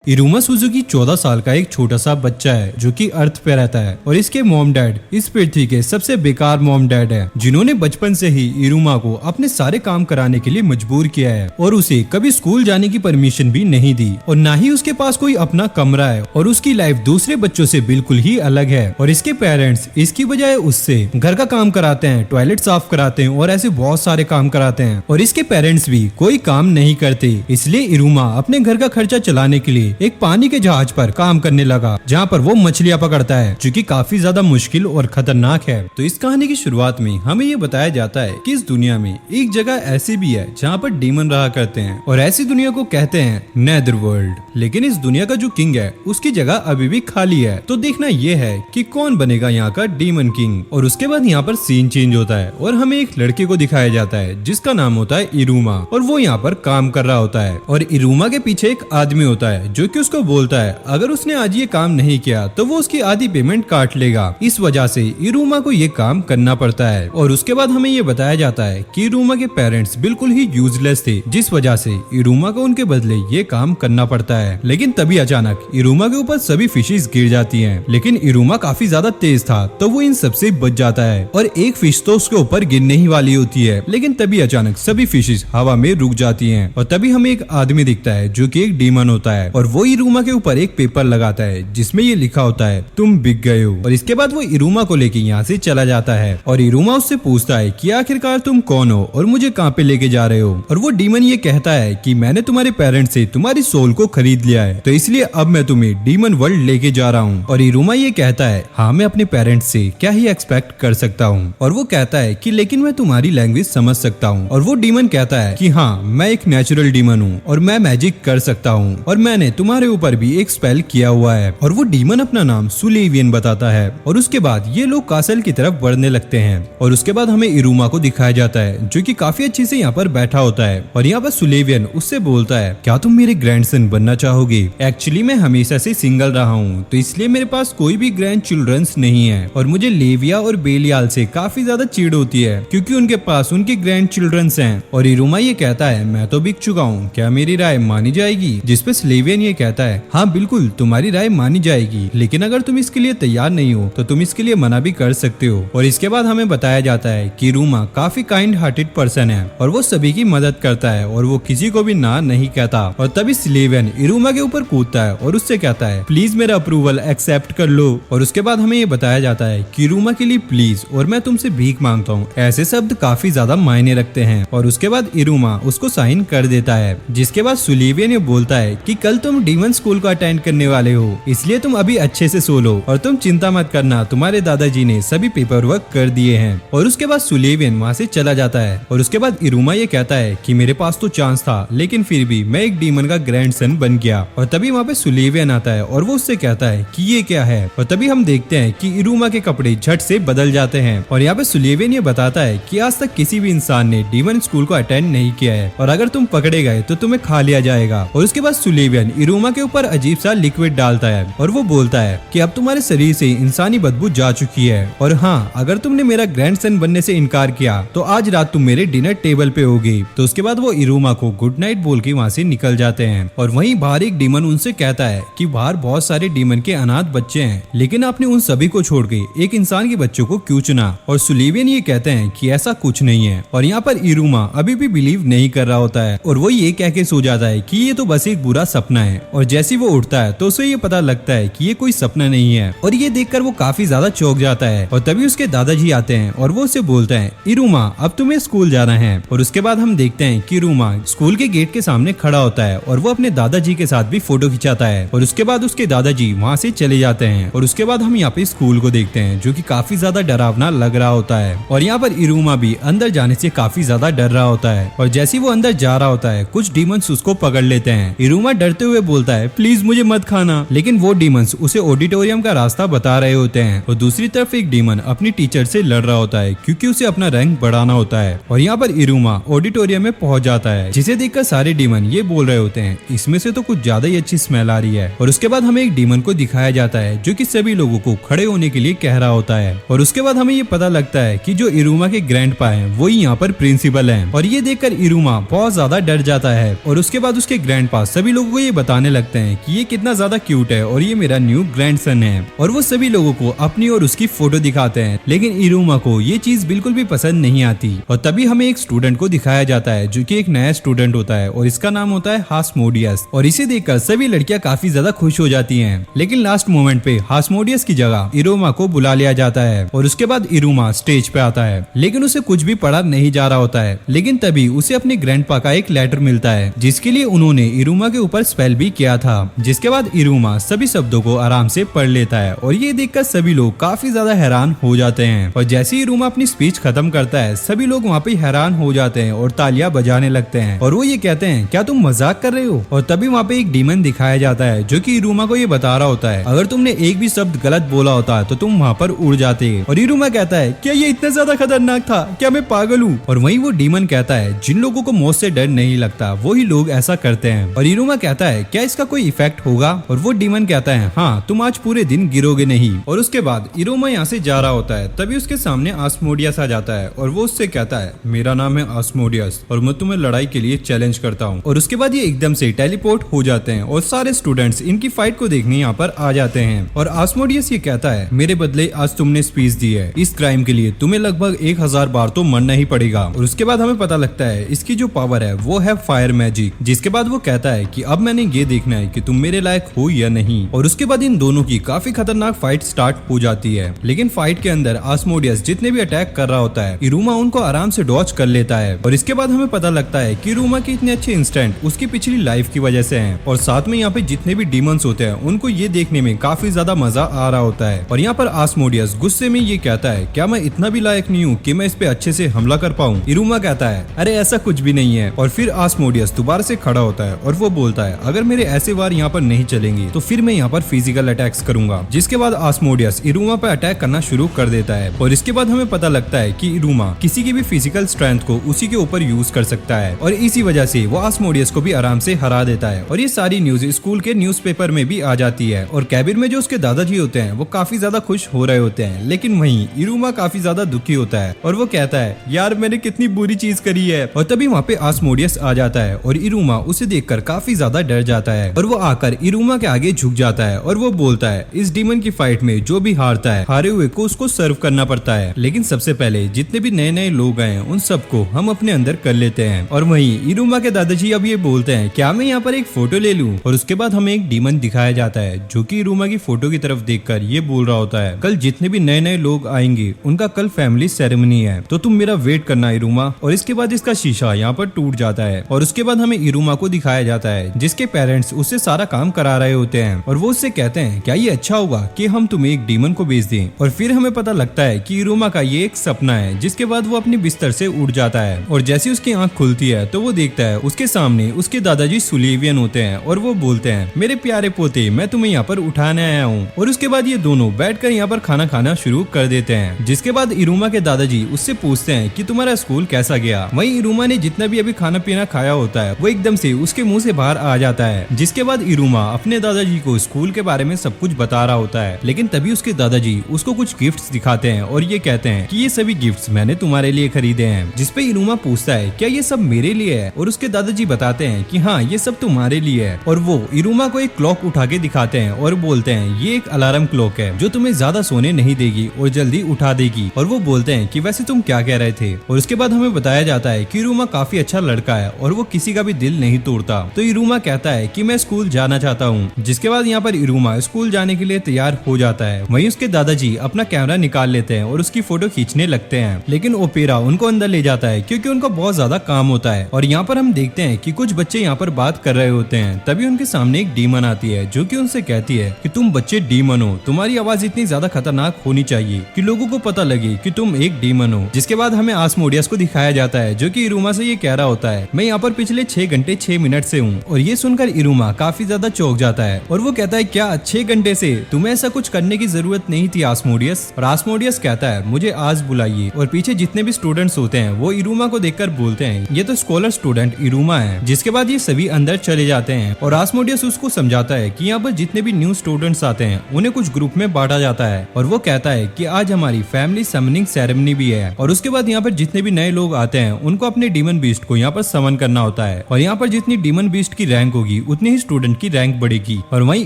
इरुमा Suzuki 14 साल का एक छोटा सा बच्चा है जो कि अर्थ पे रहता है और इसके मॉम डैड इस पृथ्वी के सबसे बेकार मॉम डैड है, जिन्होंने बचपन से ही इरुमा को अपने सारे काम कराने के लिए मजबूर किया है और उसे कभी स्कूल जाने की परमिशन भी नहीं दी और ना ही उसके पास कोई अपना कमरा है और उसकी लाइफ दूसरे बच्चों से बिल्कुल ही अलग है। और इसके पेरेंट्स इसकी बजाय उससे घर का काम कराते हैं, टॉयलेट साफ कराते हैं और ऐसे बहुत सारे काम कराते हैं और इसके पेरेंट्स भी कोई काम नहीं करते। इसलिए इरुमा अपने घर का खर्चा चलाने के लिए एक पानी के जहाज पर काम करने लगा, जहाँ पर वो मछलियाँ पकड़ता है, जो कि काफी ज्यादा मुश्किल और खतरनाक है। तो इस कहानी की शुरुआत में हमें ये बताया जाता है कि इस दुनिया में एक जगह ऐसी भी है जहाँ पर डीमन रहा करते हैं और ऐसी दुनिया को कहते हैं नेदरवर्ल्ड। लेकिन इस दुनिया का जो किंग है उसकी जगह अभी भी खाली है। तो देखना ये है कि कौन बनेगा यहाँ का डीमन किंग। और उसके बाद यहाँ पर सीन चेंज होता है और हमें एक लड़के को दिखाया जाता है जिसका नाम होता है इरुमा और वो यहाँ पर काम कर रहा होता है। और इरुमा के पीछे एक आदमी होता है जो कि उसको बोलता है अगर उसने आज ये काम नहीं किया तो वो उसकी आधी पेमेंट काट लेगा। इस वजह से इरुमा को ये काम करना पड़ता है। और उसके बाद हमें ये बताया जाता है कि इरुमा के पेरेंट्स बिल्कुल ही यूजलेस थे, जिस वजह से इरुमा को उनके बदले ये काम करना पड़ता है। लेकिन तभी अचानक इरुमा के ऊपर सभी फिशेस गिर जाती हैं। लेकिन इरुमा काफी ज्यादा तेज था तो वो इन सबसे बच जाता है और एक फिश तो उसके ऊपर गिरने ही वाली होती है। लेकिन तभी अचानक सभी फिशेस हवा में रुक जाती हैं और तभी हमें एक आदमी दिखता है जो कि एक डीमन होता है और वो इरुमा के ऊपर एक पेपर लगाता है जिसमें ये लिखा होता है तुम बिक गए हो। और इसके बाद वो इरुमा को लेके यहाँ से चला जाता है और इरुमा उससे पूछता है कि आखिरकार तुम कौन हो और मुझे कहाँ पे लेके जा रहे हो। और वो डीमन ये कहता है कि मैंने तुम्हारे पेरेंट्स से तुम्हारी सोल को खरीद लिया है, तो इसलिए अब मैं तुम्हें डीमन वर्ल्ड लेके जा रहा हूँ। और इरुमा ये कहता है हाँ, मैं अपने पेरेंट्स से क्या ही एक्सपेक्ट कर सकता हूँ। और वो कहता है कि लेकिन मैं तुम्हारी लैंग्वेज समझ सकता हूँ। और वो डीमन कहता है कि हाँ, मैं एक नेचुरल डीमन हूँ और मैं मैजिक कर सकता हूँ और मैंने तुम्हारे ऊपर भी एक स्पेल किया हुआ है। और वो डीमन अपना नाम सुलेवियन बताता है। और उसके बाद ये लोग कासल की तरफ बढ़ने लगते हैं और उसके बाद हमें इरुमा को दिखाया जाता है जो कि काफी अच्छे से यहाँ पर बैठा होता है। और यहाँ पर सुलेवियन उससे बोलता है क्या तुम मेरे ग्रैंडसन बनना चाहोगे? एक्चुअली मैं हमेशा से सिंगल रहा हूँ तो इसलिए मेरे पास कोई भी ग्रैंड चिल्ड्रंस नहीं है और मुझे लेविया और बेलियाल से काफी ज्यादा चिढ़ होती है क्योंकि उनके पास उनके ग्रैंड चिल्ड्रंस हैं। और इरुमा ये कहता है मैं तो बिक चुका हूँ, क्या मेरी राय मानी जाएगी? जिसपे स्लेवियन ये कहता है हाँ बिल्कुल, तुम्हारी राय मानी जाएगी, लेकिन अगर तुम इसके लिए तैयार नहीं हो तो तुम इसके लिए मना भी कर सकते हो। और इसके बाद हमें बताया जाता है कि इरुमा काफी काइंड हार्टेड पर्सन है और वो सभी की मदद करता है और वो किसी को भी ना नहीं कहता। और तभी स्लेवियन इरुमा के ऊपर कूदता है और उससे कहता है प्लीज मेरा अप्रूवल एक्सेप्ट कर लो। और उसके बाद हमें ये बताया जाता है कि इरुमा के लिए प्लीज और मैं तुमसे भीख मांगता हूँ ऐसे शब्द काफी ज्यादा मायने रखते हैं। और उसके बाद इरुमा उसको साइन कर देता है, जिसके बाद सुलेवियन ये बोलता है कि कल तुम डीमन स्कूल को अटेंड करने वाले हो, इसलिए तुम अभी अच्छे से सो लो और तुम चिंता मत करना, तुम्हारे दादाजी ने सभी पेपर वर्क कर दिए हैं। और उसके बाद सुलेवियन वहाँ से चला जाता है। और उसके बाद इरुमा ये कहता है कि मेरे पास तो चांस था लेकिन फिर भी मैं एक डीमन का ग्रैंडसन बन गया। और तभी वहाँ पे सुलेवियन आता है और वो उससे कहता है कि ये क्या है। और तभी हम देखते हैं कि इरुमा के कपड़े झट से बदल जाते हैं। और यहाँ पे सुलेवियन ये बताता है कि आज तक किसी भी इंसान ने डीमन स्कूल को अटेंड नहीं किया है और अगर तुम पकड़े गए तो तुम्हें खा लिया जाएगा। और उसके बाद सुलेवियन इरुमा के ऊपर अजीब सा लिक्विड डालता है और वो बोलता है कि अब तुम्हारे शरीर से इंसानी बदबू जा चुकी है और हाँ, अगर तुमने मेरा ग्रैंडसन बनने से इनकार किया तो आज रात तुम मेरे डिनर टेबल पे होगी। तो उसके बाद वो इरुमा को गुड नाइट बोल के वहाँ से निकल जाते हैं। और वहीं बाहर एक डीमन उनसे कहता है कि बाहर बहुत सारे डीमन के अनाथ बच्चे हैं, लेकिन आपने उन सभी को छोड़ के एक इंसान के बच्चों को क्यों चुना? और सुलेवियन ये कहते हैं कि ऐसा कुछ नहीं है। और यहाँ पर इरुमा अभी भी बिलीव नहीं कर रहा होता है और वो ये कह के सो जाता है कि ये तो बस एक बुरा सपना है। और जैसे ही वो उठता है तो उसे ये पता लगता है कि ये कोई सपना नहीं है और ये देखकर वो काफी ज्यादा चौंक जाता है। और तभी उसके दादाजी आते हैं और वो उसे बोलते हैं इरुमा अब तुम्हें स्कूल जाना है। और उसके बाद हम देखते हैं कि इरुमा स्कूल के गेट के सामने खड़ा होता है और वो अपने दादाजी के साथ भी फोटो खिंचाता है। और उसके बाद उसके दादाजी वहाँ से चले जाते हैं। और उसके बाद हम यहाँ पे स्कूल को देखते हैं जो कि काफी ज्यादा डरावना लग रहा होता है। और यहाँ पर इरुमा भी अंदर जाने से काफी ज्यादा डर रहा होता है। और जैसे ही वो अंदर जा रहा होता है कुछ डीमंस उसको पकड़ लेते हैं। इरुमा डरते हुए बोलता है प्लीज मुझे मत खाना, लेकिन वो डीमंस उसे ऑडिटोरियम का रास्ता बता रहे होते हैं। और दूसरी तरफ एक डीमन अपनी टीचर से लड़ रहा होता है क्योंकि उसे अपना रैंक बढ़ाना होता है। और यहाँ पर इरुमा ऑडिटोरियम में पहुंच जाता है, जिसे देखकर सारे डीमन ये बोल रहे होते हैं इसमें से तो कुछ ज्यादा ही अच्छी स्मेल आ रही है। और उसके बाद हमें एक डीमन को दिखाया जाता है जो कि सभी लोगों को खड़े होने के लिए कह रहा होता है। और उसके बाद हमें ये पता लगता है कि जो इरुमा के ग्रैंडपा हैं वही यहाँ पर प्रिंसिपल हैं। और ये देखकर इरुमा बहुत ज्यादा डर जाता है। और उसके बाद उसके ग्रैंडपा सभी लोगों को ये बता बताने लगते हैं कि ये कितना ज्यादा क्यूट है और ये मेरा न्यू ग्रैंडसन है, और वो सभी लोगों को अपनी और उसकी फोटो दिखाते हैं। लेकिन इरुमा को ये चीज बिल्कुल भी पसंद नहीं आती, और तभी हमें एक स्टूडेंट को दिखाया जाता है जो कि एक नया स्टूडेंट होता है और इसका नाम होता है हास्मोडियस। और इसे देखकर सभी लड़कियां काफी ज्यादा खुश हो जाती हैं। लेकिन लास्ट मोमेंट पे हास्मोडियस की जगह इरुमा को बुला लिया जाता है और उसके बाद इरुमा स्टेज पे आता है, लेकिन उसे कुछ भी पढ़ा नहीं जा रहा होता है। लेकिन तभी उसे अपने ग्रैंडपा का एक लेटर मिलता है जिसके लिए उन्होंने इरुमा के ऊपर स्पेल भी किया था, जिसके बाद इरुमा सभी शब्दों को आराम से पढ़ लेता है। और ये देखकर सभी लोग काफी ज्यादा हैरान हो जाते हैं। और जैसे ही इरुमा अपनी स्पीच खत्म करता है सभी लोग वहाँ पे हैरान हो जाते हैं और तालियां बजाने लगते हैं, और वो ये कहते हैं क्या तुम मजाक कर रहे हो। और तभी वहाँ पे एक डीमन दिखाया जाता है जो कि इरुमा को ये बता रहा होता है अगर तुमने एक भी शब्द गलत बोला होता तो तुम वहाँ पर उड़ जाते। और इरुमा कहता है क्या ये इतना ज्यादा खतरनाक था, क्या मैं पागल हूँ। और वहीं वो डीमन कहता है जिन लोगों को मौत से डर नहीं लगता वही लोग ऐसा करते हैं। और इरुमा कहता है क्या इसका कोई इफेक्ट होगा। और वो डीमन कहता है हाँ तुम आज पूरे दिन गिरोगे नहीं। और उसके बाद इरुमा यहाँ से जा रहा होता है, तभी उसके सामने आस्मोडियस आ जाता है और वो उससे कहता है मेरा नाम है आस्मोडियस और मैं तुम्हें लड़ाई के लिए चैलेंज करता हूँ। और उसके बाद ये एकदम से टेलीपोर्ट हो जाते हैं और सारे स्टूडेंट्स इनकी फाइट को देखने यहाँ पर आ जाते हैं। और आस्मोडियस ये कहता है मेरे बदले आज तुमने स्पीच दी है, इस क्राइम के लिए तुम्हें लगभग 1000 बार तो मरना ही पड़ेगा। और उसके बाद हमें पता लगता है इसकी जो पावर है वो है फायर मैजिक, जिसके बाद वो कहता है कि अब मैंने ये देखना है कि तुम मेरे लायक हो या नहीं। और उसके बाद इन दोनों की काफी खतरनाक फाइट स्टार्ट हो जाती है। लेकिन फाइट के अंदर आस्मोडियस जितने भी अटैक कर रहा होता है इरुमा उनको आराम से डॉज कर लेता है। और इसके बाद हमें पता लगता है कि इरुमा के इतने अच्छे इंस्टेंट उसकी पिछली लाइफ की वजह से हैं। और साथ में यहाँ पे जितने भी डीमंस होते हैं उनको ये देखने में काफी ज्यादा मजा आ रहा होता है। और यहाँ पर आस्मोडियस गुस्से में ये कहता है क्या मैं इतना भी लायक नहीं हूँ कि मैं इस पे अच्छे से हमला कर पाऊँ। इरुमा कहता है अरे ऐसा कुछ भी नहीं है। और फिर आस्मोडियस दोबारा से खड़ा होता है और वो बोलता है अगर मेरे ऐसे वार यहाँ पर नहीं चलेंगे तो फिर मैं यहाँ पर फिजिकल अटैक्स करूंगा। जिसके बाद आस्मोडियस इरुमा पर अटैक करना शुरू कर देता है। और इसके बाद हमें पता लगता है कि इरुमा किसी की भी फिजिकल स्ट्रेंथ को उसी के ऊपर यूज कर सकता है और इसी वजह से वो आस्मोडियस को भी आराम से हरा देता है। और ये सारी न्यूज स्कूल के न्यूज़पेपर में भी आ जाती है और कैबिन में जो उसके दादाजी होते हैं वो काफी ज्यादा खुश हो रहे होते हैं। लेकिन वहीं इरुमा काफी ज्यादा दुखी होता है और वो कहता है यार मैंने कितनी बुरी चीज करी है। और तभी वहाँ पे आस्मोडियस आ जाता है और इरुमा उसे देखकर काफी ज्यादा डर जाता है और वो आकर इरुमा के आगे झुक जाता है और वो बोलता है इस डीमन की फाइट में जो भी हारता है हारे हुए को उसको सर्व करना पड़ता है, लेकिन सबसे पहले जितने भी नए नए लोग आए उन सबको हम अपने अंदर कर लेते हैं। और वहीं इरुमा के दादाजी अब ये बोलते हैं क्या मैं यहाँ पर एक फोटो ले लूं। और उसके बाद हमें एक डीमन दिखाया जाता है जो कि इरुमा की फोटो की तरफ देखकर ये बोल रहा होता है कल जितने भी नए नए लोग आएंगे उनका कल फैमिली सेरेमनी है तो तुम मेरा वेट करना इरुमा। और इसके बाद इसका शीशा यहाँ पर टूट जाता है और उसके बाद हमें इरुमा को दिखाया जाता है जिसके पेरेंट्स उससे सारा काम करा रहे होते हैं और वो उससे कहते हैं क्या ये अच्छा होगा कि हम तुम्हें एक डीमन को भेज दें। और फिर हमें पता लगता है कि इरुमा का ये एक सपना है। जिसके बाद वो अपने बिस्तर से उठ जाता है और जैसे उसकी आंख खुलती है तो वो देखता है उसके सामने उसके दादाजी सुलेवियन होते हैं और वो बोलते हैं मेरे प्यारे पोते मैं तुम्हें यहाँ पर उठाने आया हूँ। और उसके बाद ये दोनों बैठकर यहाँ पर खाना खाना शुरू कर देते हैं। जिसके बाद इरुमा के दादाजी उससे पूछते हैं कि तुम्हारा स्कूल कैसा गया। वहीं इरुमा ने जितना भी अभी खाना पीना खाया होता है वो एकदम से उसके मुंह से बाहर आ जाता है। जिसके बाद इरुमा अपने दादाजी को स्कूल के बारे में सब कुछ बता रहा होता है, लेकिन तभी उसके दादाजी उसको कुछ गिफ्ट्स दिखाते हैं और ये कहते हैं कि ये सभी गिफ्ट्स मैंने तुम्हारे लिए खरीदे हैं। जिसपे इरुमा पूछता है क्या ये सब मेरे लिए है और उसके दादाजी बताते हैं कि हाँ ये सब तुम्हारे लिए है। और वो इरुमा को एक क्लॉक उठा के दिखाते हैं और बोलते हैं ये एक अलार्म क्लॉक है जो तुम्हें ज्यादा सोने नहीं देगी और जल्दी उठा देगी। और वो बोलते हैं कि वैसे तुम क्या कह रहे थे। और उसके बाद हमें बताया जाता है कि इरुमा काफी अच्छा लड़का है और वो किसी का भी दिल नहीं तोड़ता। तो इरुमा कहता है कि मैं स्कूल जाना चाहता हूँ। जिसके बाद यहाँ पर इरुमा स्कूल जाने के लिए तैयार हो जाता है। वहीं उसके दादाजी अपना कैमरा निकाल लेते हैं और उसकी फोटो खींचने लगते हैं, लेकिन ओपेरा उनको अंदर ले जाता है क्योंकि उनको बहुत ज्यादा काम होता है। और यहाँ पर हम देखते हैं कि कुछ बच्चे यहाँ पर बात कर रहे होते हैं। तभी उनके सामने एक डीमन आती है जो कि उनसे कहती है कि तुम बच्चे डीमन हो, तुम्हारी आवाज इतनी ज्यादा खतरनाक होनी चाहिए कि लोगों को पता लगे कि तुम एक डीमन हो। जिसके बाद हमें आस्मोडियस को दिखाया जाता है जो कि इरुमा से ये कह रहा होता है मैं यहाँ पर पिछले 6 घंटे 6 मिनट से हूँ। और ये सुनकर इरुमा काफी ज्यादा चौंक जाता है और वो कहता है क्या 6 घंटे से? तुम्हें ऐसा कुछ करने की जरूरत नहीं थी आस्मोडियस। और आस्मोडियस कहता है मुझे आज बुलाइए। और पीछे जितने भी स्टूडेंट्स होते हैं वो इरुमा को देखकर बोलते हैं ये तो स्कॉलर स्टूडेंट इरुमा है। जिसके बाद ये सभी अंदर चले जाते हैं और आस्मोडियस उसको समझाता है कि यहाँ पर जितने भी न्यू स्टूडेंट्स आते हैं उन्हें कुछ ग्रुप में बांटा जाता है। और वो कहता है कि आज हमारी फैमिली समनिंग सेरेमनी भी है। और उसके बाद यहाँ पर जितने भी नए लोग आते हैं उनको अपने डीमन बीस्ट को यहाँ पर समन करना होता है। और यहाँ पर जितनी डीमन बीस्ट की रैंक होगी होगी उतनी ही स्टूडेंट की रैंक बढ़ेगी। और वहीं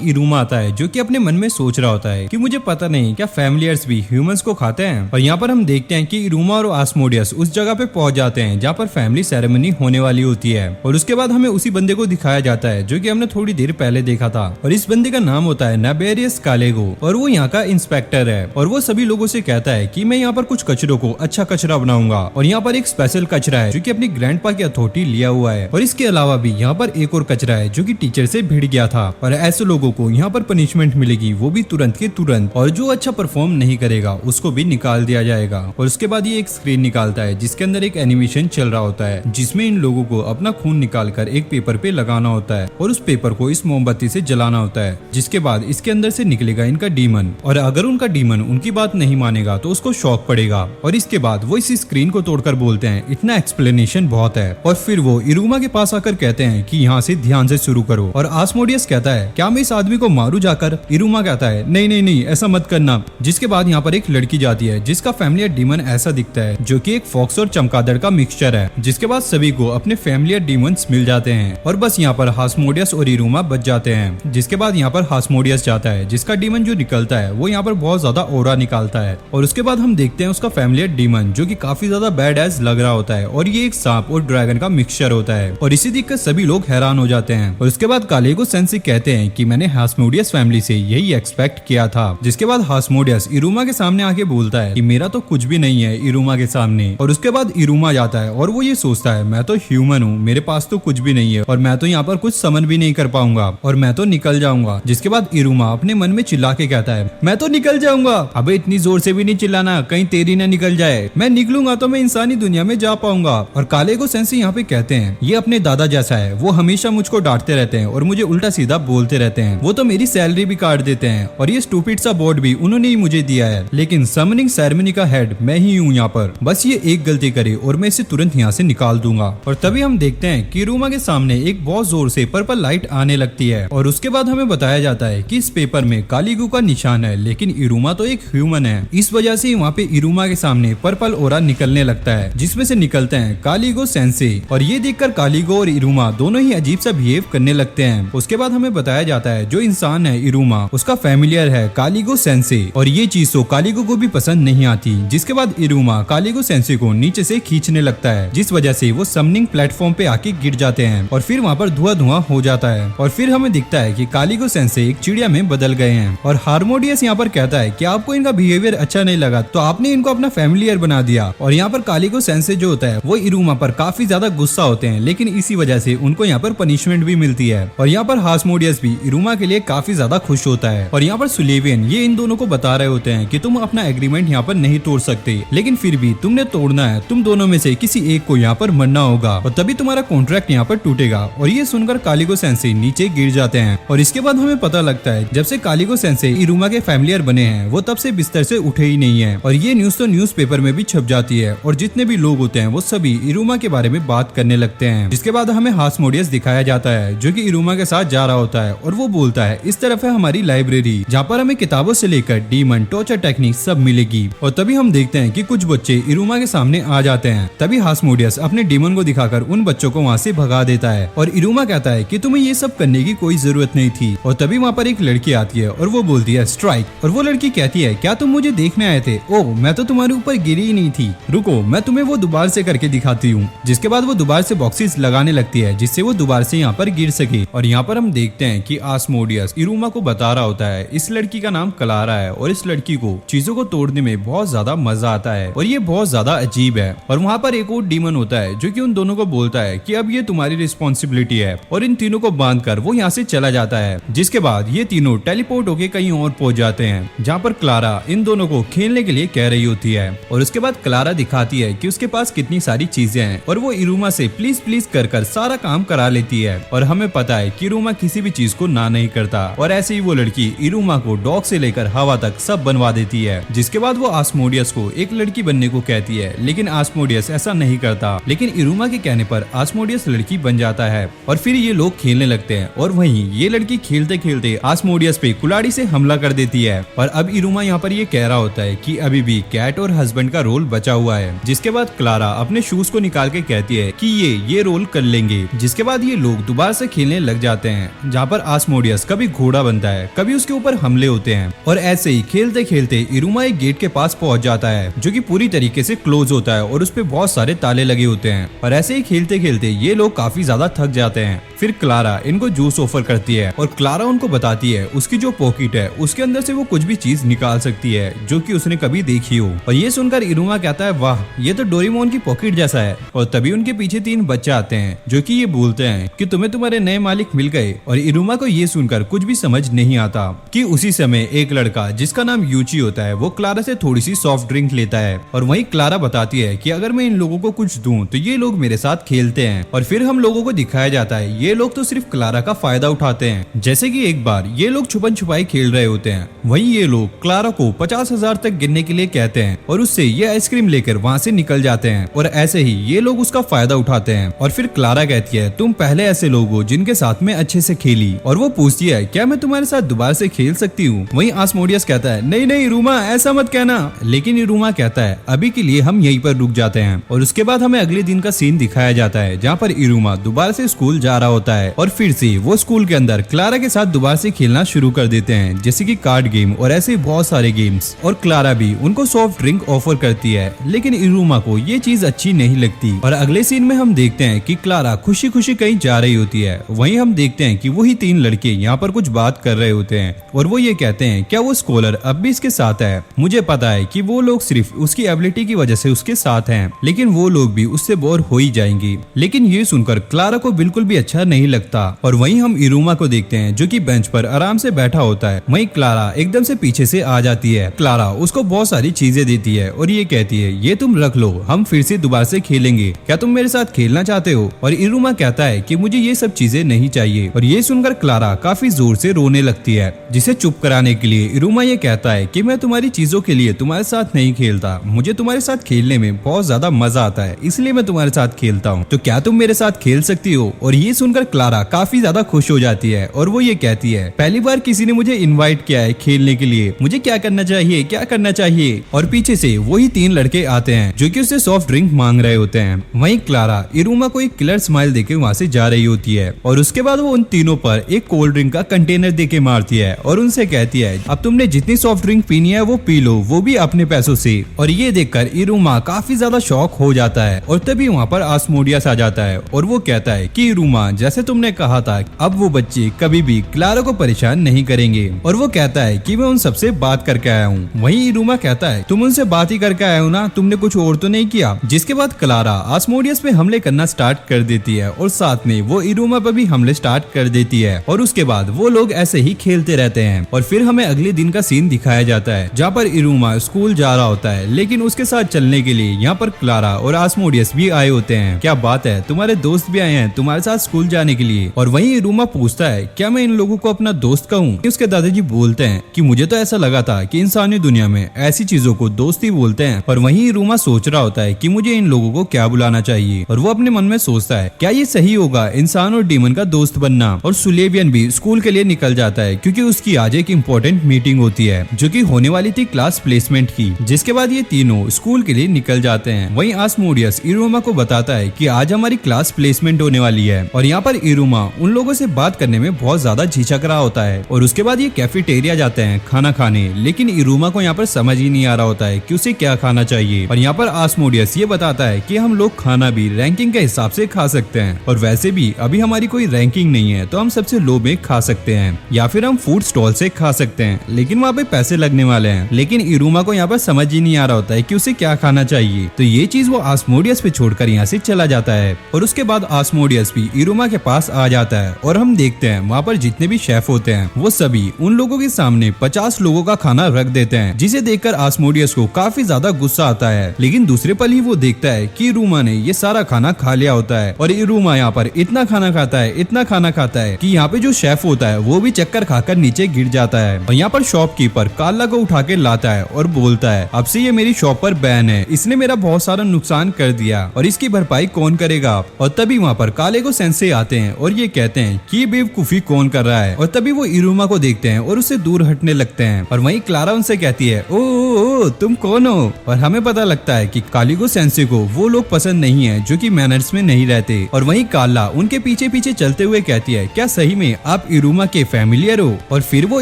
इरुमा आता है जो कि अपने मन में सोच रहा होता है कि मुझे पता नहीं क्या फैमिलियर्स भी ह्यूमंस को खाते हैं। और यहाँ पर हम देखते हैं कि इरुमा और आस्मोडियस उस जगह पे पहुंच जाते हैं जहाँ पर फैमिली सेरेमनी होने वाली होती है। और उसके बाद हमें उसी बंदे को दिखाया जाता है जो कि हमने थोड़ी देर पहले देखा था, और इस बंदे का नाम होता है नाबेरियस कालेगो, और वो यहाँ का इंस्पेक्टर है। और वो सभी लोगों से कहता है कि मैं यहाँ पर कुछ कचरों को अच्छा कचरा बनाऊंगा, और यहाँ पर एक स्पेशल कचरा है जो कि अपनी ग्रैंडपा की अथॉरिटी लिया हुआ है। और इसके अलावा भी यहाँ पर एक और कचरा है जो कि टीचर से भिड़ गया था, और ऐसे लोगों को यहाँ पर पनिशमेंट मिलेगी, वो भी तुरंत के तुरंत, और जो अच्छा परफॉर्म नहीं करेगा उसको भी निकाल दिया जाएगा। और उसके बाद ये एक स्क्रीन निकालता है जिसके अंदर एक एनिमेशन चल रहा होता है जिसमें इन लोगों को अपना खून निकालकर एक पेपर पे लगाना होता है, और उस पेपर को इस मोमबत्ती से जलाना होता है, जिसके बाद इसके अंदर से निकलेगा इनका डीमन। और अगर उनका डीमन उनकी बात नहीं मानेगा तो उसको शॉक पड़ेगा। और इसके बाद वो इस स्क्रीन को तोड़कर बोलते हैं इतना एक्सप्लेनेशन बहुत है। और फिर वो इरुमा के पास आकर कहते हैं कि यहाँ से ध्यान से शुरू करो। और आस्मोडियस कहता है क्या मैं इस आदमी को मारू जाकर? इरुमा कहता है नहीं नहीं नहीं, ऐसा मत करना। जिसके बाद यहाँ पर एक लड़की जाती है जिसका फैमिलियर डीमन ऐसा दिखता है जो कि एक फॉक्स और चमगादड़ का मिक्सचर है। जिसके बाद सभी को अपने फैमिलियर डीमंस मिल जाते हैं, और बस यहाँ पर हास्मोडियस और इरुमा बच जाते हैं। जिसके बाद यहाँ पर हास्मोडियस जाता है जिसका डीमन जो निकलता है वो यहाँ पर बहुत ज्यादा ओरा निकालता है। और उसके बाद हम देखते हैं उसका फैमिलियर डीमन जो कि काफी ज्यादा बैड एज लग रहा होता है, और ये एक सांप और ड्रैगन का मिक्सचर होता है। और इसी देखकर सभी लोग हैरान हो जाते हैं। और उसके बाद कालेगो सेंसी कहते हैं कि मैंने हास्मोडियस फैमिली से यही एक्सपेक्ट किया था। जिसके बाद हास्मोडियस इरुमा के सामने आके बोलता है कि मेरा तो कुछ भी नहीं है इरुमा के सामने। और उसके बाद इरुमा जाता है और वो ये सोचता है मैं तो ह्यूमन हूँ, मेरे पास तो कुछ भी नहीं है, और मैं तो यहाँ पर कुछ समन भी नहीं कर पाऊंगा, और मैं तो निकल जाऊंगा। जिसके बाद इरुमा अपने मन में चिल्ला के कहता है मैं तो निकल जाऊंगा। अबे इतनी जोर से भी नहीं चिल्लाना, कहीं तेरी ना निकल जाए। मैं निकलूंगा तो मैं इंसानी दुनिया में जा पाऊंगा। और कालेगो सेंसी यहाँ पे कहते हैं ये अपने दादा जैसा है, वो हमेशा मुझको डांटते रहते हैं और मुझे उल्टा सीधा बोलते रहते हैं। वो तो मेरी सैलरी भी काट देते हैं, और ये स्टूपिड सा बोर्ड भी उन्होंने ही मुझे दिया है, लेकिन समनिंग सेरेमनी का हेड मैं ही हूँ यहाँ पर। बस ये एक गलती करे और मैं इसे तुरंत यहाँ से निकाल दूंगा। और तभी हम देखते हैं कि इरुमा के सामने एक बहुत जोर से पर्पल लाइट आने लगती है, और उसके बाद हमें बताया जाता है कि इस पेपर में कालीगो का निशान है, लेकिन इरुमा तो एक ह्यूमन है। इस वजह से वहाँ पे इरुमा के सामने पर्पल ओरा निकलने लगता है जिसमें से निकलते हैं कालीगो सेंसे। और ये देखकर कालीगो और इरुमा दोनों ही अजीब सा बिहेव करने लगते हैं। उसके बाद हमें बताया जाता है जो इंसान है इरुमा उसका फैमिलियर है कालीगो सेंसे, और ये चीज तो कालीगो को भी पसंद नहीं आती। जिसके बाद इरुमा कालीगो सेंसे को नीचे से खींचने लगता है, जिस वजह से वो समनिंग प्लेटफॉर्म पे आके गिर जाते हैं, और फिर वहाँ पर धुआं धुआं हो जाता है। और फिर हमें दिखता है कि कालीगो सेंसे एक चिड़िया में बदल गए हैं। और हार्मोडियस यहाँ पर कहता है कि आपको इनका बिहेवियर अच्छा नहीं लगा तो आपने इनको अपना फैमिलियर बना दिया। और यहाँ पर कालीगो सेंसे जो होता है वो इरुमा पर काफी ज्यादा गुस्सा होते हैं, लेकिन इसी वजह से उनको यहाँ पर पनिशमेंट भी मिलती है। और यहाँ पर हास्मोडियस भी इरुमा के लिए काफी ज्यादा खुश होता है। और यहाँ पर सुलेवियन ये इन दोनों को बता रहे होते हैं कि तुम अपना एग्रीमेंट यहाँ पर नहीं तोड़ सकते, लेकिन फिर भी तुमने तोड़ना है, तुम दोनों में से किसी एक को यहाँ पर मरना होगा, और तभी तुम्हारा कॉन्ट्रैक्ट यहाँ पर टूटेगा। और ये सुनकर कालीगो सेंसे नीचे गिर जाते हैं। और इसके बाद हमें पता लगता है जब से कालीगो सेंसे इरुमा के फैमिलियर बने हैं वो तब से बिस्तर से उठे ही नहीं है। और ये न्यूज तो न्यूज़पेपर में भी छप जाती है, और जितने भी लोग होते हैं वो सभी इरुमा के बारे में बात करने लगते हैं। जिसके बाद हमें हास्मोडियस दिखाया जाता है जो कि इरुमा के साथ जा रहा होता है, और वो बोलता है इस तरफ है हमारी लाइब्रेरी जहाँ पर हमें किताबों से लेकर डीमन टॉर्चर टेक्निक सब मिलेगी। और तभी हम देखते हैं कि कुछ बच्चे इरुमा के सामने आ जाते हैं। तभी हास्मोडियस अपने डीमन को दिखाकर उन बच्चों को वहाँ से भगा देता है, और इरुमा कहता है कि तुम्हें ये सब करने की कोई जरूरत नहीं थी। और तभी वहाँ पर एक लड़की आती है और वो बोलती है स्ट्राइक। और वो लड़की कहती है क्या तुम मुझे देखने आए थे? ओह मैं तो तुम्हारे ऊपर गिरी ही नहीं थी, रुको मैं तुम्हें वो दोबारा से करके दिखाती हूँ। जिसके बाद वो दोबारा से बॉक्सेस लगाने लगती है जिससे वो दोबारा से यहाँ पर गिर सके। और यहाँ पर हम देखते हैं कि आस्मोडियस इरुमा को बता रहा होता है इस लड़की का नाम क्लारा है, और इस लड़की को चीजों को तोड़ने में बहुत ज्यादा मजा आता है, और ये बहुत ज्यादा अजीब है। और वहाँ पर एक और डीमन होता है जो कि उन दोनों को बोलता है कि अब ये तुम्हारी रिस्पॉन्सिबिलिटी है, और इन तीनों को बांधकर वो यहाँ से चला जाता है। जिसके बाद ये तीनों टेलीपोर्ट होके कहीं और पहुंच जाते हैं जहाँ पर क्लारा इन दोनों को खेलने के लिए कह रही होती है। और उसके बाद क्लारा दिखाती है कि उसके पास कितनी सारी चीजें हैं, और वो इरुमा से प्लीज प्लीज कर सारा काम करा लेती है। और हमें पता है कि इरुमा किसी भी चीज को ना नहीं करता, और ऐसे ही वो लड़की इरुमा को डॉग से लेकर हवा तक सब बनवा देती है। जिसके बाद वो आस्मोडियस को एक लड़की बनने को कहती है, लेकिन आस्मोडियस ऐसा नहीं करता, लेकिन इरुमा के कहने पर आस्मोडियस लड़की बन जाता है। और फिर ये लोग खेलने लगते हैं, और वहीं ये लड़की खेलते खेलते आस्मोडियस पे कुल्हाड़ी से हमला कर देती है। और अब इरुमा यहाँ पर ये कह रहा होता है कि अभी भी कैट और हस्बैंड का रोल बचा हुआ है। जिसके बाद क्लारा अपने शूज को निकाल के कहती है कि ये रोल कर लेंगे। जिसके बाद ये लोग दोबारा से खेलने लग जाते हैं, जहाँ पर आस्मोडियस कभी घोड़ा बनता है, कभी उसके ऊपर हमले होते हैं। और ऐसे ही खेलते खेलते इरुमा एक गेट के पास पहुंच जाता है जो कि पूरी तरीके से क्लोज होता है और उस पे बहुत सारे ताले लगे होते हैं। और ऐसे ही खेलते खेलते ये लोग काफी ज्यादा थक जाते हैं। फिर क्लारा इनको जूस ऑफर करती है और क्लारा उनको बताती है उसकी जो पॉकेट है उसके अंदर से वो कुछ भी चीज निकाल सकती है जो कि उसने कभी देखी हो। और ये सुनकर इरुमा कहता है वाह, ये तो डोरेमोन की पॉकेट जैसा है। और तभी उनके पीछे 3 बच्चे आते हैं जो कि ये बोलते हैं कि तुम्हें तुम्हारे नए मालिक मिल गए। और इरुमा को ये सुनकर कुछ भी समझ नहीं आता कि उसी समय एक लड़का जिसका नाम यूची होता है वो क्लारा से थोड़ी सी सॉफ्ट ड्रिंक लेता है। और वहीं क्लारा बताती है कि अगर मैं इन लोगों को कुछ दूं तो ये लोग मेरे साथ खेलते हैं। और फिर हम लोगों को दिखाया जाता है ये लोग तो सिर्फ क्लारा का फायदा उठाते हैं। जैसे कि एक बार ये लोग छुपन छुपाई खेल रहे होते हैं, वहीं ये लोग क्लारा को 50,000 तक गिनने के लिए कहते हैं और उससे ये आइसक्रीम लेकर वहाँ से निकल जाते हैं। और ऐसे ही ये लोग उसका फायदा उठाते हैं। और फिर क्लारा कहती है तुम पहले ऐसे लोग हो जिनके साथ में अच्छे से खेली। और वो पूछती है क्या मैं तुम्हारे साथ दोबारा से खेल सकती हूँ। वहीं आस्मोडियस कहता है नहीं नहीं इरुमा, ऐसा मत कहना। लेकिन इरुमा कहता है अभी के लिए हम यहीं पर रुक जाते हैं। और उसके बाद हमें अगले दिन का सीन दिखाया जाता है जहाँ पर इरुमा दोबारा से स्कूल जा रहा होता है और फिर से वो स्कूल के अंदर क्लारा के साथ दोबारा से खेलना शुरू कर देते हैं, जैसे कि कार्ड गेम और ऐसे बहुत सारे गेम्स। और क्लारा भी उनको सॉफ्ट ड्रिंक ऑफर करती है, लेकिन इरुमा को ये चीज अच्छी नहीं लगती। और अगले सीन में हम देखते हैं कि क्लारा खुशी खुशी कहीं जा रही होती है। वहीं हम देखते हैं कि वही 3 लड़के यहाँ पर कुछ बात कर रहे होते हैं और वो ये कहते हैं क्या वो स्कॉलर अब भी इसके साथ है। मुझे पता है कि वो लोग सिर्फ उसकी एबिलिटी की वजह से उसके साथ हैं, लेकिन वो लोग भी उससे बोर हो ही जाएंगे। लेकिन ये सुनकर क्लारा को बिल्कुल भी अच्छा नहीं लगता। और वहीं हम इरुमा को देखते हैं जो कि बेंच पर आराम से बैठा होता है। वहीं क्लारा एकदम से पीछे से आ जाती है। क्लारा उसको बहुत सारी चीजें देती है और ये कहती है ये तुम रख लो, हम फिर से दोबारा से खेलेंगे, क्या तुम मेरे साथ खेलना चाहते हो। और इरुमा कहता है कि मुझे ये सब चीजें नहीं चाहिए। और ये सुनकर क्लारा काफी जोर से रोने लगती है, जिसे चुप कराने के लिए इरुमा ये कहता है कि मैं तुम्हारी चीजों के लिए तुम्हारे साथ नहीं खेलता, मुझे तुम्हारे साथ खेलने में बहुत ज्यादा मजा आता है, इसलिए मैं तुम्हारे साथ खेलता हूँ, तो क्या तुम मेरे साथ खेल सकती हो। और ये सुनकर क्लारा काफी ज्यादा खुश हो जाती है और वो ये कहती है पहली बार किसी ने मुझे इनवाइट किया है खेलने के लिए, मुझे क्या करना चाहिए, क्या करना चाहिए। और पीछे से वही 3 लड़के आते हैं जो कि उससे सॉफ्ट ड्रिंक मांग रहे होते हैं। वहीं क्लारा इरुमा को एक किलर स्माइल देके वहाँ से जा रही होती है और उसके बाद वो उन तीनों पर एक कोल्ड ड्रिंक का कंटेनर देके मारती है और उनसे कहती है अब तुमने जितनी सॉफ्ट ड्रिंक पीनी है वो पी लो, वो भी अपने पैसों से। और ये देखकर इरुमा काफी ज्यादा शॉक हो जाता है और तभी वहाँ पर आस्मोडियस आ जाता है और वो कहता है कि इरुमा जैसे तुमने कहा था अब वो बच्चे कभी भी क्लारा को परेशान नहीं करेंगे। और वो कहता है कि मैं उन सबसे बात करके आया हूँ। वहीं इरुमा कहता है तुम उनसे बात ही करके आए हो ना, तुमने कुछ और तो नहीं किया। जिसके बाद क्लारा आस्मोडियस पे हमले करना स्टार्ट कर देती है और साथ में वो इरुमा पर भी हमले स्टार्ट कर देती है। और उसके बाद वो लोग ऐसे ही खेलते रहते हैं और फिर हमें अगले दिन का सीन दिखाया जाता है जहाँ पर इरुमा स्कूल जा रहा होता है, लेकिन उसके साथ चलने के लिए यहाँ पर क्लारा और आस्मोडियस भी आए होते हैं। क्या बात है, तुम्हारे दोस्त भी आए हैं तुम्हारे साथ स्कूल जाने के लिए। और वहीं इरुमा पूछता है क्या मैं इन लोगों को अपना दोस्त कहूँ। उसके दादाजी बोलते हैं कि मुझे तो ऐसा लगा था कि इंसानी दुनिया में ऐसी चीजों को दोस्ती बोलते हैं। और वहीं इरुमा सोच रहा होता है कि मुझे इन लोगों को क्या बुलाना चाहिए और वो अपने मन में सोचता है क्या ये सही होगा इंसान और डीमन का दोस्त बनना। और सुलेवियन भी स्कूल के लिए निकल जाता है क्योंकि उसकी आज एक इम्पोर्टेंट मीटिंग होती है जो कि होने वाली थी क्लास प्लेसमेंट की। जिसके बाद ये तीनों स्कूल के लिए निकल जाते हैं। वहीं आस्मोडियस इरुमा को बताता है कि आज हमारी क्लास प्लेसमेंट होने वाली है और यहाँ पर इरुमा उन लोगों से बात करने में बहुत ज्यादा झिझक रहा होता है। और उसके बाद ये कैफेटेरिया जाते हैं खाना खाने, लेकिन इरुमा को यहाँ पर समझ ही नहीं आ रहा होता है कि उसे क्या खाना चाहिए। और यहाँ पर आस्मोडियस ये बताता है कि हम लोग खाना भी रैंकिंग के हिसाब से खा सकते हैं और वैसे भी अभी हमारी कोई रैंकिंग नहीं है तो हम सबसे लो में खा सकते हैं या फिर हम फूड स्टॉल से खा सकते हैं, लेकिन वहाँ पे पैसे लगने वाले हैं। लेकिन इरुमा को यहाँ पर समझ ही नहीं आ रहा होता है कि उसे क्या खाना चाहिए, तो ये चीज वो आस्मोडियस पे छोड़कर यहाँ से चला जाता है। और उसके बाद आस्मोडियस भी इरुमा के पास आ जाता है और हम देखते हैं वहाँ पर जितने भी शेफ होते हैं वो सभी उन लोगों के सामने 50 लोगों का खाना रख देते हैं, जिसे देखकर आस्मोडियस को काफी ज्यादा गुस्सा आता है। लेकिन दूसरे पल ही वो देखता है कि इरुमा ने ये सारा खाना खा लिया होता है और इरुमा यहाँ पर इतना खाना खाता है, इतना खाना खाता है कि यहाँ पे जो शेफ होता है वो भी चक्कर खाकर नीचे गिर जाता है। और यहाँ पर शॉपकीपर कार्ला को उठा के लाता है और बोलता है अब से ये मेरी शॉप पर बैन है, इसने मेरा बहुत सारा नुकसान कर दिया और इसकी भरपाई कौन करेगा। और तभी वहाँ पर काले को सेंसे आते हैं और ये कहते हैं कि ये बेवकूफी कौन कर रहा है, और तभी वो इरुमा को देखते हैं और उससे दूर हटने लगते हैं। और वहीं क्लारा उनसे कहती है, ओ तुम कौन हो? और हमें पता लगता है कि कालिगो सेंसे को वो लोग पसंद नहीं है जो कि मैनर्स में नहीं रहते। और वहीं कार्ला उनके पीछे पीछे चलते हुए कहती है, क्या सही में आप इरुमा के फैमिलियर हो? और फिर वो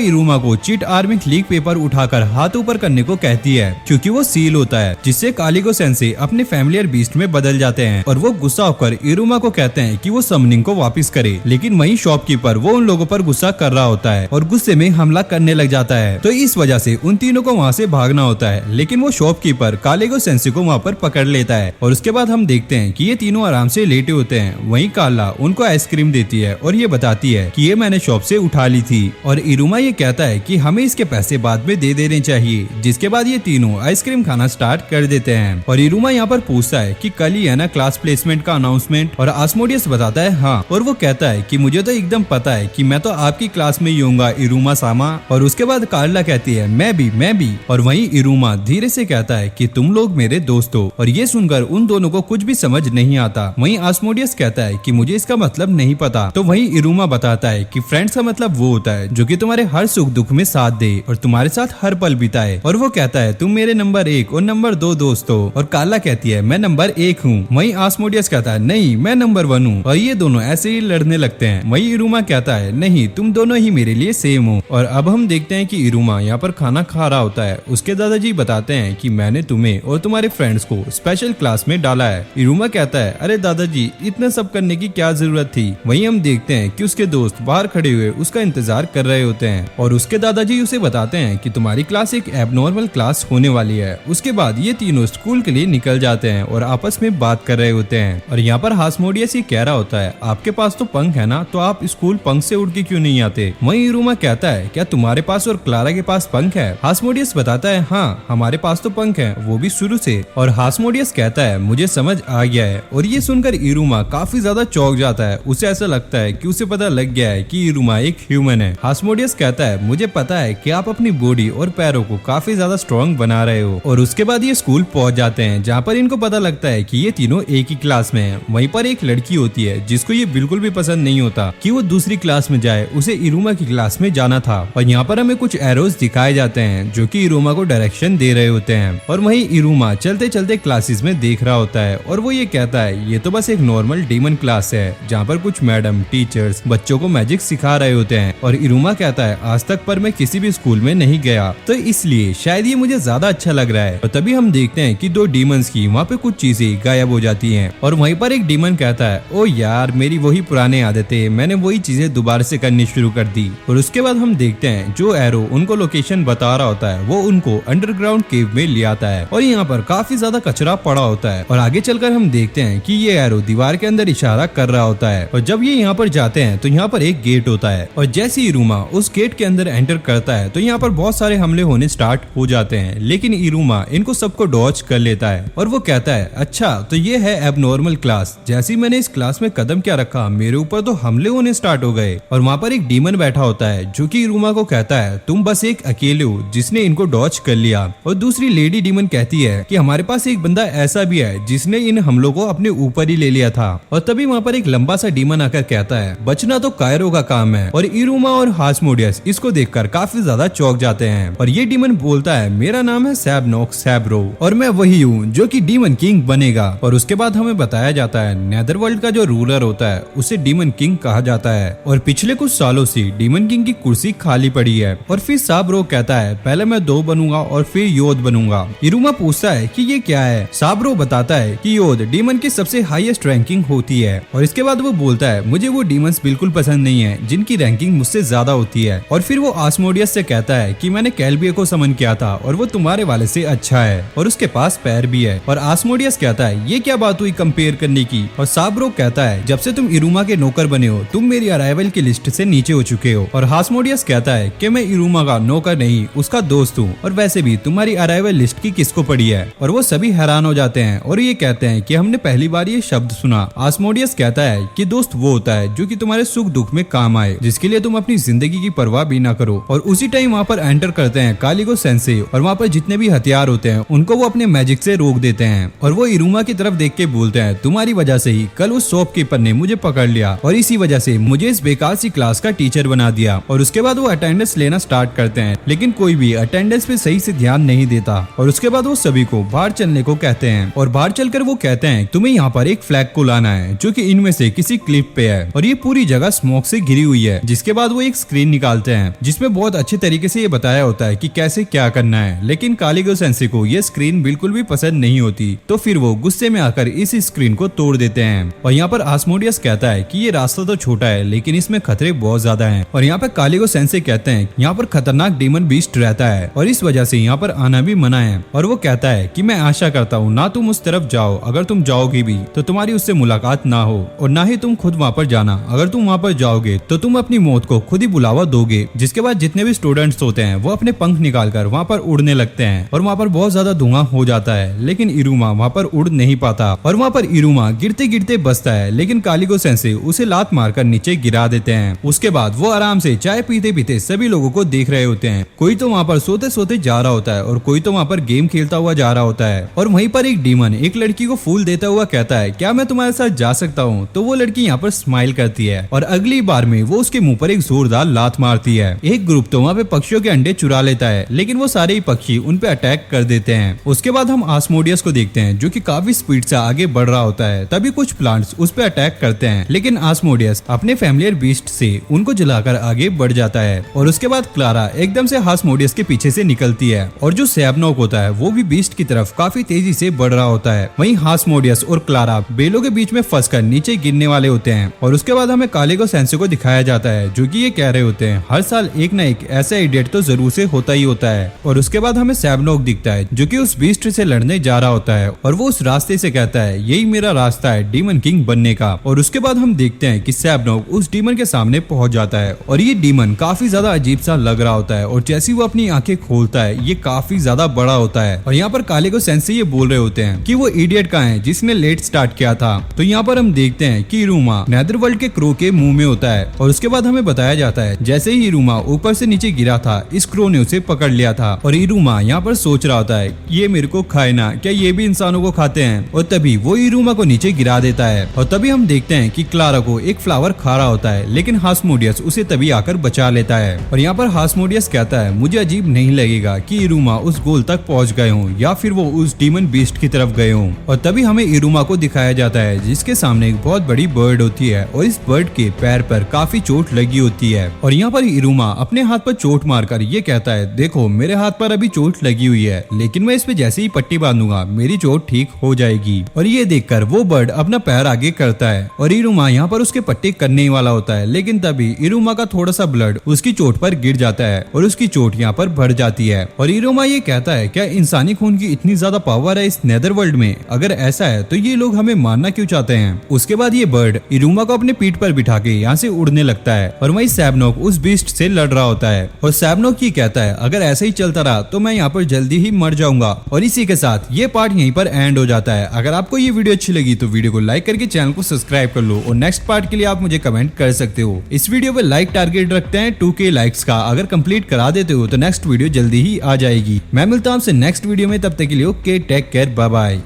इरुमा को चिट आर्मी लीक पेपर उठाकर हाथ ऊपर करने को कहती है, क्योंकि वो सील होता है, जिससे कालिगो सेंसे अपने फैमिलियर बीस्ट में बदल जाते हैं। और वो गुस्सा होकर इरुमा को कहते हैं कि वो समनिंग को वापस करे, लेकिन वहीं शॉपकीपर वो उन लोगों पर गुस्सा कर रहा होता है और गुस्से में हमला करने लग जाता है। तो इस वजह से उन तीनों को वहाँ से भागना होता है, लेकिन वो शॉपकीपर कालिगो सेंसे को वहाँ पर पकड़ लेता है। और उसके बाद हम देखते हैं कि ये तीनों आराम से लेटे होते हैं। वहीं कार्ला उनको आइसक्रीम देती है और ये बताती है कि ये मैंने शॉप से उठा ली थी। और इरुमा ये कहता है कि हमें इसके पैसे बाद में दे देने चाहिए, जिसके बाद ये तीनों आइसक्रीम खाना स्टार्ट कर देते हैं। और इरुमा यहाँ पर पूछता है कि कल ही है ना क्लास प्लेसमेंट का अनाउंसमेंट? और आस्मोडियस बताता है हाँ, और वो कहता है कि मुझे तो एकदम पता है कि मैं तो आपकी क्लास में ही होऊंगा इरुमा सामा। और उसके बाद कार्ला कहती है मैं भी। और वहीं इरुमा धीरे से कहता है कि तुम लोग मेरे दोस्त हो। और ये सुनकर उन दोनों को कुछ भी समझ नहीं आता। वहीं आस्मोडियस कहता है कि मुझे इसका मतलब नहीं पता। तो वहीं इरुमा बताता है कि फ्रेंड्स का मतलब वो होता है जो कि तुम्हारे हर सुख दुख में साथ दे और तुम्हारे साथ हर पल बिताए। और वो कहता है तुम मेरे नंबर 1 और नंबर 2 दोस्त हो। और कार्ला कहती है मैं नंबर 1 हूँ। वहीं आस्मोडियस कहता है नहीं, मैं नंबर 1 हूँ। और ये दोनों ऐसे ही लड़ने लगते हैं। वहीं इरुमा कहता है नहीं, तुम दोनों ही मेरे लिए सेम हो। और अब हम देखते हैं कि इरुमा यहाँ पर खाना खा रहा होता है। उसके दादाजी बताते हैं कि मैंने तुम्हें और तुम्हारे फ्रेंड्स को स्पेशल क्लास में डाला है। इरुमा कहता है अरे दादाजी, इतना सब करने की क्या जरूरत थी? वहीं हम देखते हैं कि उसके दोस्त बाहर खड़े हुए उसका इंतजार कर रहे होते हैं। और उसके दादाजी उसे बताते हैं कि तुम्हारी क्लास एक एबनॉर्मल क्लास होने वाली है। उसके बाद ये तीनों स्कूल के लिए निकल जाते हैं और आपस में बात कर रहे होते हैं। और यहाँ पर हास्मोडियस ही कह रहा होता है आपके पास तो पंख है ना, तो आप स्कूल पंख से उड़ के क्यों नहीं आते? वहीं इरुमा कहता है क्या तुम्हारे पास और क्लारा के पास पंख है? हास्मोडियस बताता है हाँ, हमारे पास तो पंख है, वो भी शुरू से। और हास्मोडियस कहता है मुझे समझ आ गया है। और ये सुनकर इरुमा काफी ज्यादा चौंक जाता है। उसे ऐसा लगता है कि उसे पता लग गया है कि इरुमा एक ह्यूमन है। हास्मोडियस कहता है मुझे पता है कि आप अपनी बॉडी और पैरों को काफी ज्यादा स्ट्रॉन्ग बना रहे हो। और उसके बाद ये स्कूल पहुंच जाते हैं, जहाँ पर इनको पता लगता है कि ये तीनों एक ही क्लास में हैं। वहीं पर एक लड़की होती है जिसको ये बिल्कुल भी पसंद नहीं होता कि वो दूसरी क्लास में जाए, उसे इरुमा की क्लास में जाना था। और यहाँ पर हमें कुछ एरोज दिखाए जाते हैं जो कि इरुमा को डायरेक्शन दे रहे होते हैं। और वहीं इरुमा चलते चलते क्लासेस में देख रहा होता है और वो ये कहता है ये तो बस एक नॉर्मल डीमन क्लास है, जहाँ पर कुछ मैडम टीचर्स बच्चों को मैजिक सिखा रहे होते हैं। और इरुमा कहता है आज तक पर मैं किसी भी स्कूल में नहीं गया, तो इसलिए शायद ये मुझे ज्यादा अच्छा लग रहा है। और तभी हम देखते हैं कि 2 डीमंस की वहाँ पे कुछ चीजें गायब हो जाती हैं। और वहीं पर एक डीमन कहता है ओ यार, मेरी वही पुरानी आदतें, मैंने वही चीजें दोबारा से करनी शुरू कर दी। और उसके बाद हम देखते हैं जो एरो उनको लोकेशन बता रहा होता है वो उनको अंडरग्राउंड केव में ले आता है। और यहाँ पर काफी ज्यादा कचरा पड़ा होता है। और आगे चलकर हम देखते हैं कि ये एरो दीवार के अंदर इशारा कर रहा होता है। और जब ये यहाँ पर जाते हैं तो यहाँ पर एक गेट होता है। और जैसे ही इरुमा उस गेट के अंदर एंटर करता है तो यहाँ पर बहुत सारे हमले होने स्टार्ट हो जाते हैं, लेकिन इरुमा इनको सबको डॉज कर लेता है। और वो कहता है अच्छा तो ये है एबनॉर्मल क्लास, जैसे ही मैंने इस क्लास में कदम क्या रखा मेरे ऊपर तो हमले होने स्टार्ट हो गए। और वहाँ पर एक डीमन बैठा होता है जो कि इरुमा को कहता है तुम बस एक अकेले हो जिसने इनको डॉज कर लिया। और दूसरी लेडी डीमन कहती है कि हमारे पास एक बंदा ऐसा भी है जिसने इन हमलों को अपने ऊपर ही ले लिया था। और तभी वहाँ पर एक लंबा सा डीमन आकर कहता है बचना तो कायरो का काम है। और इरुमा और हास्मोडियस इसको देखकर काफी ज्यादा चौंक जाते हैं। और ये डीमन बोलता है मेरा नाम है सैबनोक सैब्रो और मैं वही हूँ जो कि डीमन किंग बनेगा। और उसके बाद हमें बताया जाता है नेदरवर्ल्ड का जो रूलर होता है उसे डीमन किंग कहा जाता है। और पिछले कुछ सालों से डीमन किंग की कुर्सी खाली पड़ी है। और फिर साब्रो कहता है पहले मैं 2 बनूंगा और फिर योद बनूंगा। इरुमा पूछता है कि ये क्या है? साब्रो बताता है कि योद डीमन की सबसे हाईएस्ट रैंकिंग होती है। और इसके बाद वो बोलता है मुझे वो डीमंस बिल्कुल पसंद नहीं है जिनकी रैंकिंग मुझसे ज्यादा होती है। और फिर वो आस्मोडियस से कहता है कि मैंने कैल्बिया को समन किया था और वो तुम्हारे वाले से अच्छा है और उसके पास पैर भी है। और आस्मोडियस कहता है ये क्या बात हुई कंपेयर करने की? और साब्रो कहता है जब से तुम इरुमा के नौकर बने हो तुम मेरी अराइवल की लिस्ट से नीचे हो चुके हो। और हास्मोडियस कहता है कि मैं इरुमा का नौकर नहीं उसका दोस्त हूँ, और वैसे भी तुम्हारी अराइवल लिस्ट की किसको पड़ी है? और वो सभी हैरान हो जाते हैं और ये कहते हैं कि हमने पहली बार ये शब्द सुना। आस्मोडियस कहता है कि दोस्त वो होता है जो कि तुम्हारे सुख दुख में काम आए, जिसके लिए तुम अपनी जिंदगी की परवाह भी ना करो। और उसी टाइम वहाँ पर एंटर करते हैं कालिगो सेंसे और वहाँ पर जितने भी हथियार होते हैं उनको वो अपने मैजिक से रोक देते हैं। और वो इरुमा की तरफ देख के बोलते हैं तुम्हारी वजह से ही कल उस शॉपकीपर ने मुझे मुझे पकड़ लिया और इसी वजह से मुझे इस बेकार सी क्लास का टीचर बना दिया। और उसके बाद वो अटेंडेंस लेना स्टार्ट करते हैं, लेकिन कोई भी अटेंडेंस पे सही से ध्यान नहीं देता। और उसके बाद वो सभी को बाहर चलने को कहते हैं और बाहर चलकर वो कहते हैं तुम्हें यहाँ पर एक फ्लैग को लाना है जो कि इनमें से किसी क्लिप पे है और ये पूरी जगह स्मोक से घिरी हुई है। जिसके बाद वो एक स्क्रीन निकालते हैं जिसमें बहुत अच्छे तरीके से ये बताया होता है कि कैसे क्या करना है, लेकिन कालीगो सेंसे को ये स्क्रीन बिल्कुल भी पसंद नहीं होती। तो फिर वो गुस्से में आकर इस स्क्रीन को तोड़ देते हैं। और यहाँ पर आस्मोडियस कहता है कि ये रास्ता तो छोटा है लेकिन इसमें खतरे बहुत ज्यादा हैं। और यहाँ पर कालीगो सेंसे कहते हैं यहाँ पर खतरनाक डीमन बीस्ट रहता है और इस वजह से यहाँ पर आना भी मना है। और वो कहता है कि मैं आशा करता हूँ ना तुम उस तरफ जाओ, अगर तुम जाओगे भी तो तुम्हारी उससे मुलाकात ना हो और ना ही तुम खुद वहाँ पर जाना। अगर तुम वहाँ पर जाओगे तो तुम अपनी मौत को खुद ही बुलावा दोगे। जिसके बाद जितने भी स्टूडेंट्स होते हैं वो अपने पंख निकालकर वहाँ पर उड़ने लगते हैं और वहाँ पर बहुत ज्यादा धुआं हो जाता है, लेकिन इरुमा वहाँ पर उड़ नहीं पाता और वहाँ पर इरुमा गिरते गिरते बचता है, लेकिन कालीगो सेंसे उसे लात मारकर नीचे गिरा देते हैं। उसके बाद वो आराम से चाय पीते पीते सभी लोगों को देख रहे होते हैं। कोई तो वहाँ पर सोते सोते जा रहा होता है और कोई तो वहाँ पर गेम खेलता हुआ जा रहा होता है। और वहीं पर एक डीमन एक लड़की को फूल देता हुआ कहता है क्या मैं तुम्हारे साथ जा सकता हूँ? तो वो लड़की यहाँ पर स्माइल करती है और अगली बार में वो उसके मुंह पर एक जोरदार लात मारती है। एक ग्रुप तो वहाँ पे पक्षियों के अंडे चुरा लेता है, लेकिन वो सारे ही पक्षी उन पे अटैक कर देते हैं। उसके बाद हम आस्मोडियस को देखते हैं जो कि काफी स्पीड से आगे बढ़ रहा होता है। तभी कुछ प्लांट्स उस पे अटैक करते हैं, लेकिन आस्मोडियस अपने फैमिलियर बीस्ट से उनको जलाकर आगे बढ़ जाता है। और उसके बाद क्लारा एकदम से आस्मोडियस के पीछे से निकलती है और जो सैबनॉक होता है वो भी बीस्ट की तरफ काफी तेजी से बढ़ रहा होता है। वहीं आस्मोडियस और क्लारा बेलों के बीच में फंसकर नीचे गिरने वाले होते हैं। और उसके बाद हमें कालीगो सेंसे को दिखाया जाता है जो कि ये कह रहे होते हैं हर साल एक ना एक ऐसा इडियट तो जरूर से होता ही होता है। और उसके बाद हमें सैबनॉक दिखता है जो कि उस बीस्ट से लड़ने जा रहा होता है और वो उस रास्ते से कहता है यही मेरा रास्ता है डीमन किंग बनने का। और उसके बाद हम देखते हैं कि सैबनॉक उस डीमन के सामने पहुंच जाता है और ये डीमन काफी ज्यादा अजीब सा लग रहा होता है और जैसे वो अपनी आंखें खोलता है ये काफी ज्यादा बड़ा होता है। और यहाँ पर कालीगो सेंसे ये बोल रहे होते हैं कि वो इडियट कहाँ है जिसने लेट स्टार्ट किया था। तो यहाँ पर हम देखते हैं कि इरुमा नेदरवर्ल्ड के क्रो के मुंह में होता है और उसके बाद हमें बताया जाता है जैसे ही इरुमा ऊपर से नीचे गिरा था इस क्रो ने उसे पकड़ लिया था। और इरुमा यहाँ पर सोच रहा होता है ये मेरे को खाए ना, क्या ये भी इंसानों को खाते हैं? और तभी वो इरुमा को नीचे गिरा देता है। और तभी हम देखते हैं कि क्लारा को एक फ्लावर खा रहा होता है, लेकिन हास्मोडियस उसे तभी आकर बचा लेता है। और यहाँ पर हास्मोडियस कहता है मुझे अजीब नहीं लगेगा कि इरुमा उस गोल तक पहुंच गए हों या फिर वो उस डीमन बीस्ट की तरफ गए हों। और तभी हमें इरुमा को दिखाया जाता है जिसके सामने एक बहुत बड़ी बर्ड होती है और इस बर्ड के पैर पर काफी चोट लगी होती है। और यहाँ पर इरुमा अपने हाथ पर चोट मारकर ये कहता है देखो मेरे हाथ पर अभी चोट लगी हुई है, लेकिन मैं इस पे जैसे ही पट्टी बांधूंगा मेरी चोट ठीक हो जाएगी। और ये देखकर वो बर्ड अपना पैर आगे करता है और इरुमा यहाँ पर उसके पट्टी करने ही वाला होता है, लेकिन तभी इरुमा का थोड़ा सा ब्लड उसकी चोट पर गिर जाता है और उसकी चोट यहाँ पर बढ़ जाती है। और इरुमा ये कहता है क्या इंसानी खून की इतनी ज्यादा पावर है इस नेदरवर्ल्ड में? अगर ऐसा है तो ये लोग हमें मारना क्यों चाहते हैं? उसके बाद ये बर्ड इरुमा को अपने पीठ पर बिठा के यहाँ से उड़ने लगता है और वही सैबनॉक उस बीस्ट से लड़ रहा होता है। और सैबनॉक ये कहता है अगर ऐसे ही चलता रहा तो मैं यहाँ पर जल्दी ही मर जाऊंगा। और इसी के साथ ये पार्ट यहीं पर एंड हो जाता है। अगर आपको ये वीडियो अच्छी लगी तो वीडियो को लाइक करके चैनल को सब्सक्राइब कर लो और नेक्स्ट पार्ट के लिए आप मुझे कमेंट कर सकते हो। इस वीडियो पे लाइक टारगेट रखते हैं 2K लाइक्स का, अगर कंप्लीट करा देते हो तो नेक्स्ट वीडियो जल्दी ही आ जाएगी। मैं मिलता हूँ आपसे नेक्स्ट वीडियो में, तब तक के लिए okay take care bye bye.